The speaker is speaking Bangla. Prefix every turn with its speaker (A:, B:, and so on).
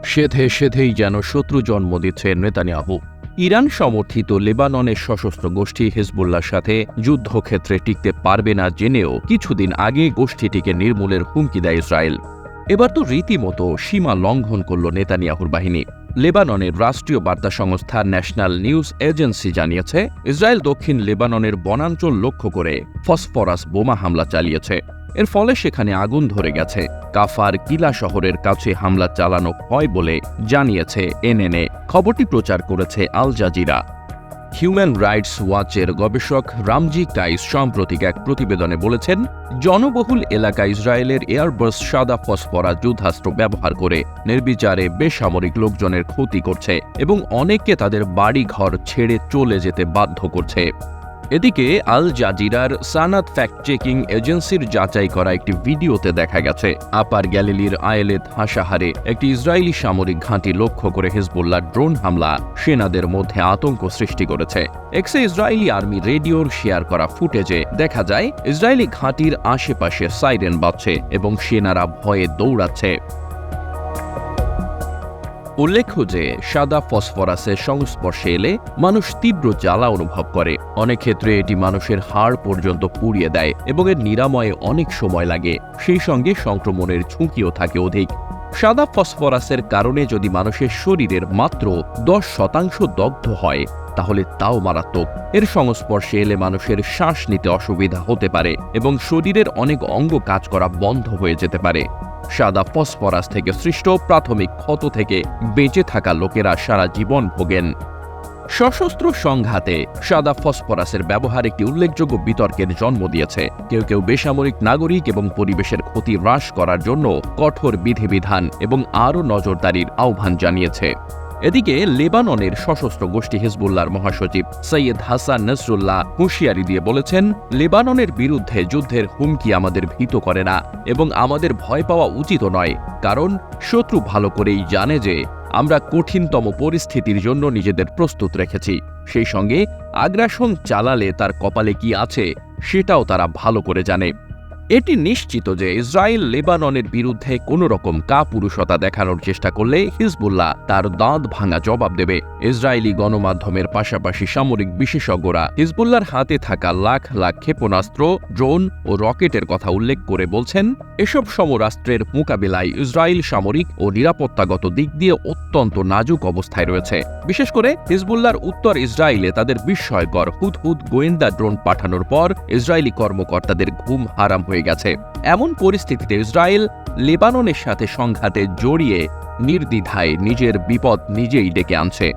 A: সেধে সেধেই যেন শত্রু জন্ম দিচ্ছে নেতানিয়াহু। ইরান সমর্থিত লেবাননের সশস্ত্র গোষ্ঠী হিজবুল্লাহর সাথে যুদ্ধক্ষেত্রে টিকতে পারবে না জেনেও কিছুদিন আগে গোষ্ঠীটিকে নির্মূলের হুমকি দেয় ইসরায়েল। এবার তো রীতিমতো সীমা লঙ্ঘন করল নেতানিয়াহুর বাহিনী। লেবাননের রাষ্ট্রীয় বার্তা সংস্থা ন্যাশনাল নিউজ এজেন্সি জানিয়েছে, ইসরায়েল দক্ষিণ লেবাননের বনাঞ্চল লক্ষ্য করে ফসফরাস বোমা হামলা চালিয়েছে। এর ফলে সেখানে আগুন ধরে গেছে। কাফার কিলা শহরের কাছে হামলা চালানো হয় বলে জানিয়েছে এনএনএ। খবরটি প্রচার করেছে আল জাজিরা। হিউম্যান রাইটস ওয়াচের গবেষক রামজি কাইস সাম্প্রতিক এক প্রতিবেদনে বলেছেন, জনবহুল এলাকা ইসরায়েলের এয়ারবাস সাদা ফসফরাস যুদ্ধাস্ত্র ব্যবহার করে নির্বিচারে বেসামরিক লোকজনের ক্ষতি করছে এবং অনেককে তাদের বাড়িঘর ছেড়ে চলে যেতে বাধ্য করছে। এদিকে আল জাজিরার সানাত ফ্যাক্ট চেকিং এজেন্সির যাচাই করা একটি ভিডিওতে দেখা গেছে, আপার গ্যালিলির আয়েলেত হাসাহারে একটি ইসরায়েলি সামরিক ঘাঁটি লক্ষ্য করে হিজবুল্লাহর ড্রোন হামলা সেনাদের মধ্যে আতঙ্ক সৃষ্টি করেছে। এক্সে ইসরায়েলি আর্মি রেডিওর শেয়ার করা ফুটেজে দেখা যায়, ইসরায়েলি ঘাঁটির আশেপাশে সাইরেন বাজছে এবং সেনারা ভয়ে দৌড়াচ্ছে। উল্লেখ্য যে সাদা ফসফরাসের সংস্পর্শে এলে মানুষ তীব্র জ্বালা অনুভব করে। অনেক ক্ষেত্রে এটি মানুষের হাড় পর্যন্ত পুড়িয়ে দেয় এবং এর নিরাময়ে অনেক সময় লাগে। সেই সঙ্গে সংক্রমণের ঝুঁকিও থাকে অধিক। সাদা ফসফরাসের কারণে যদি মানুষের শরীরের মাত্র 10% দগ্ধ হয়, তাহলে তাও মারাত্মক। এর সংস্পর্শে এলে মানুষের শ্বাস নিতে অসুবিধা হতে পারে এবং শরীরের অনেক অঙ্গ কাজ করা বন্ধ হয়ে যেতে পারে। সাদা ফসফরাস থেকে সৃষ্ট প্রাথমিক ক্ষত থেকে বেঁচে থাকা লোকেরা সারা জীবন ভোগেন। সশস্ত্র সংঘাতে সাদা ফসফরাসের ব্যবহার একটি উল্লেখযোগ্য বিতর্কের জন্ম দিয়েছে। কেউ কেউ বেসামরিক নাগরিক এবং পরিবেশের ক্ষতি হ্রাস করার জন্য কঠোর বিধিবিধান এবং আরও নজরদারির আহ্বান জানিয়েছে। এদিকে লেবাননের সশস্ত্র গোষ্ঠী হিজবুল্লাহর মহাসচিব সৈয়দ হাসান নসরুল্লাহ হুঁশিয়ারি দিয়ে বলেছেন, লেবাননের বিরুদ্ধে যুদ্ধের হুমকি আমাদের ভীত করে না এবং আমাদের ভয় পাওয়া উচিত নয়, কারণ শত্রু ভালো করেই জানে যে আমরা কঠিনতম পরিস্থিতির জন্য নিজেদের প্রস্তুত রেখেছি। সেই সঙ্গে আগ্রাসন চালালে তার কপালে কি আছে সেটাও তারা ভালো করে জানে। এটি নিশ্চিত যে ইসরায়েল লেবাননের বিরুদ্ধে কোনো রকম কাপুরুষতা দেখানোর চেষ্টা করলে হিজবুল্লাহ তার দাঁত ভাঙা জবাব দেবে। ইসরায়েলি গণমাধ্যমের পাশাপাশি সামরিক বিশেষজ্ঞরা হিজবুল্লাহর হাতে থাকা লাখ লাখ ক্ষেপণাস্ত্র, ড্রোন ও রকেটের কথা উল্লেখ করে বলছেন, এসব সমরাস্ত্রের মোকাবিলায় ইসরায়েল সামরিক ও নিরাপত্তাগত দিক দিয়ে অত্যন্ত নাজুক অবস্থায় রয়েছে। বিশেষ করে হিজবুল্লাহর উত্তর ইসরায়েলে তাদের বিস্ময়কর হুদহুদ গোয়েন্দা ড্রোন পাঠানোর পর ইসরায়েলি কর্মকর্তাদের ঘুম হারাম হয়ে গেছে। এমন পরিস্থিতিতে ইসরায়েল লেবাননের সাথে সংঘাতে জড়িয়ে নির্দ্বিধায় নিজের বিপদ নিজেই ডেকে আনছে।